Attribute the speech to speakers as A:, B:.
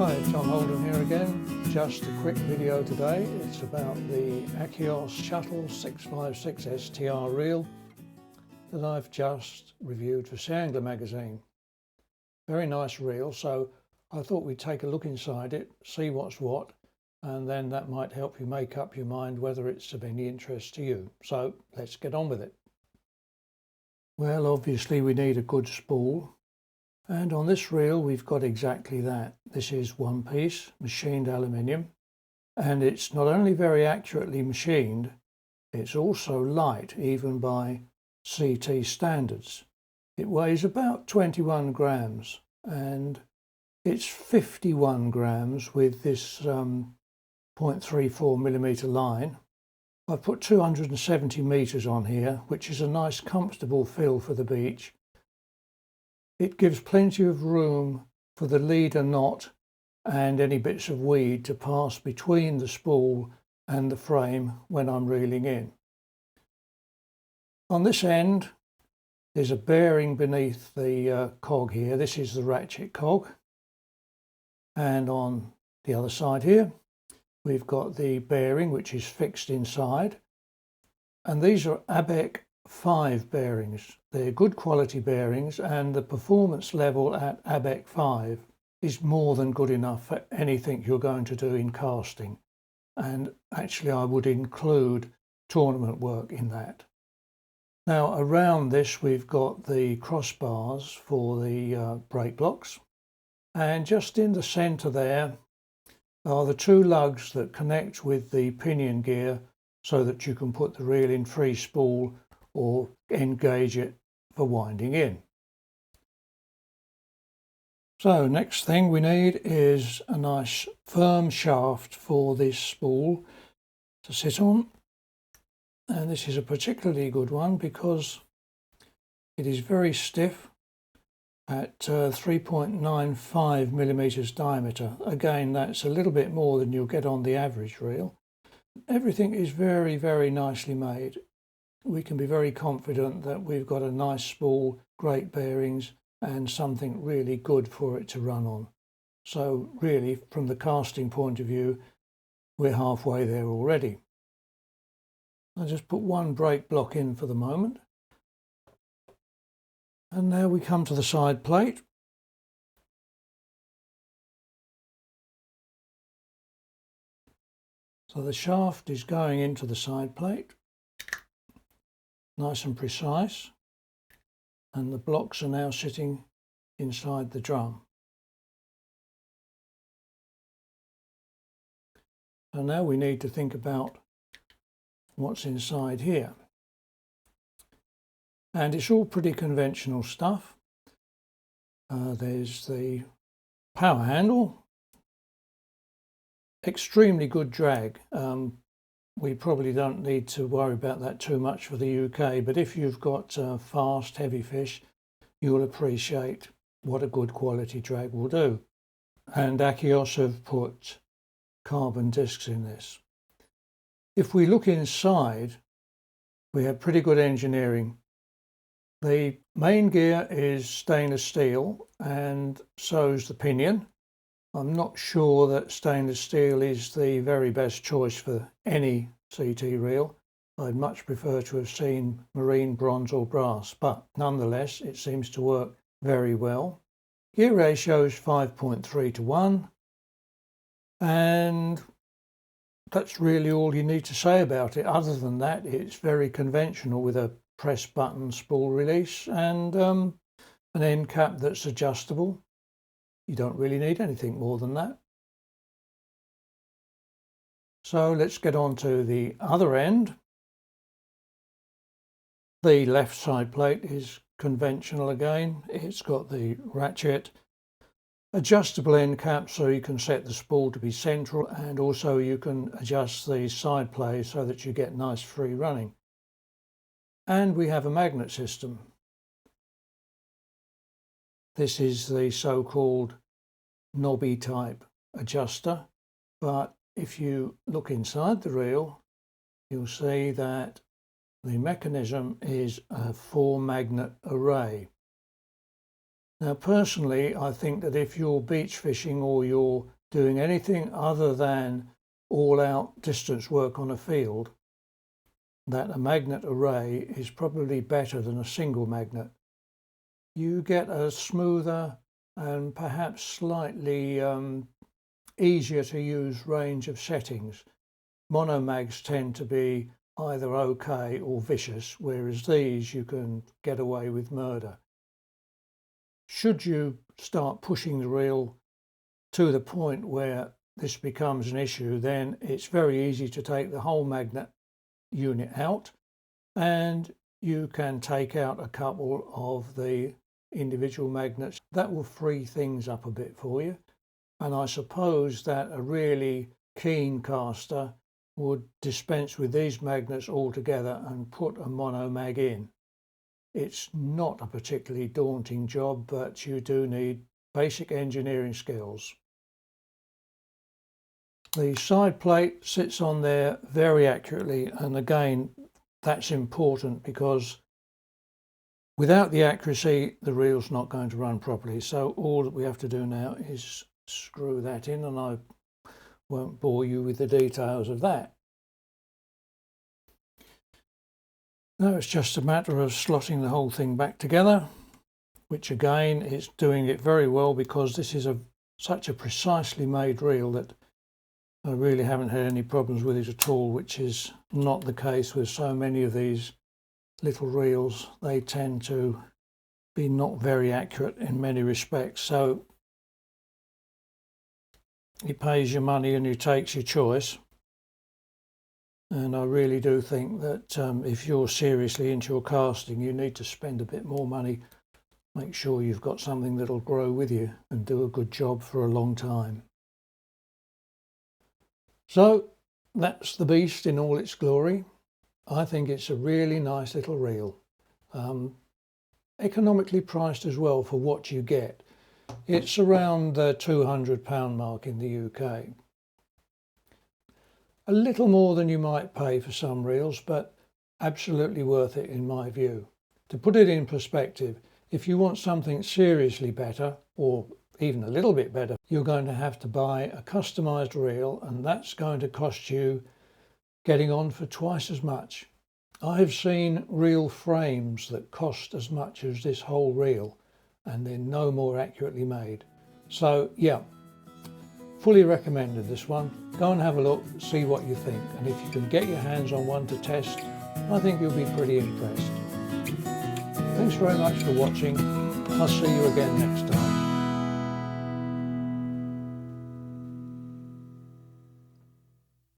A: Hi, John Holden here again. Just a quick video today. It's about the Akios Shuttle 656 STR reel that I've just reviewed for Angler magazine. Very nice reel, so I thought we'd take a look inside it, see what's what, and then that might help you make up your mind whether it's of any interest to you. So let's get on with it. Well, obviously we need a good spool. And on this reel we've got exactly that. This is one piece, machined aluminium, and it's not only very accurately machined, it's also light, even by CT standards. It weighs about 21 grams and it's 51 grams with this 0.34 millimeter line. I've put 270 meters on here, which is a nice comfortable fill for the beach. It gives plenty of room for the leader knot and any bits of weed to pass between the spool and the frame when I'm reeling in. On this end there's a bearing beneath the cog here. This is the ratchet cog, and on the other side here we've got the bearing which is fixed inside, and these are ABEC 5 bearings. They're good quality bearings, and the performance level at ABEC 5 is more than good enough for anything you're going to do in casting, and actually I would include tournament work in that. Now around this we've got the crossbars for the brake blocks, and just in the centre there are the two lugs that connect with the pinion gear so that you can put the reel in free spool or engage it for winding in. So next thing we need is a nice firm shaft for this spool to sit on, and this is a particularly good one because it is very stiff at 3.95 millimeters diameter. Again, that's a little bit more than you'll get on the average reel. Everything is very, very nicely made. We can be very confident that we've got a nice spool, great bearings, and something really good for it to run on. So really, from the casting point of view, we're halfway there already. I'll just put one brake block in for the moment. And now we come to the side plate. So the shaft is going into the side plate, nice and precise, and the blocks are now sitting inside the drum. So now we need to think about what's inside here. And it's all pretty conventional stuff. There's the power handle, extremely good drag. We probably don't need to worry about that too much for the UK, but if you've got fast, heavy fish, you'll appreciate what a good quality drag will do. And Akios have put carbon discs in this. If we look inside, we have pretty good engineering. The main gear is stainless steel, and so is the pinion. I'm not sure that stainless steel is the very best choice for any CT reel. I'd much prefer to have seen marine, bronze or brass, but nonetheless it seems to work very well. Gear ratio is 5.3 to 1, and that's really all you need to say about it. Other than that, it's very conventional with a press button spool release and an end cap that's adjustable. You don't really need anything more than that. So let's get on to the other end. The left side plate is conventional again. It's got the ratchet, adjustable end cap so you can set the spool to be central, and also you can adjust the side play so that you get nice free running. And we have a magnet system. This is the so-called knobby type adjuster, but if you look inside the reel, you'll see that the mechanism is a 4-magnet array. Now personally, I think that if you're beach fishing or you're doing anything other than all-out distance work on a field, that a magnet array is probably better than a single magnet. You get a smoother and perhaps slightly easier to use range of settings. Monomags tend to be either okay or vicious, whereas these you can get away with murder. Should you start pushing the reel to the point where this becomes an issue, then it's very easy to take the whole magnet unit out, and you can take out a couple of the individual magnets. That will free things up a bit for you, and I suppose that a really keen caster would dispense with these magnets altogether and put a mono mag in. It's not a particularly daunting job, but you do need basic engineering skills. The side plate sits on there very accurately, and again that's important because without the accuracy the reel's not going to run properly. So all that we have to do now is screw that in, and I won't bore you with the details of that. Now it's just a matter of slotting the whole thing back together, which again is doing it very well because this is such a precisely made reel that I really haven't had any problems with it at all, which is not the case with so many of these little reels. They tend to be not very accurate in many respects, so he pays your money and he takes your choice. And I really do think that if you're seriously into your casting, you need to spend a bit more money. Make sure you've got something that'll grow with you and do a good job for a long time. So that's the beast in all its glory. I think it's a really nice little reel. Economically priced as well for what you get. It's around the £200 mark in the UK. A little more than you might pay for some reels, but absolutely worth it in my view. To put it in perspective, if you want something seriously better, or even a little bit better, you're going to have to buy a customised reel, and that's going to cost you getting on for twice as much. I've seen reel frames that cost as much as this whole reel, and they're no more accurately made. So yeah, fully recommended this one. Go and have a look, see what you think, and if you can get your hands on one to test, I think you'll be pretty impressed. Thanks very much for watching. I'll see you again next time.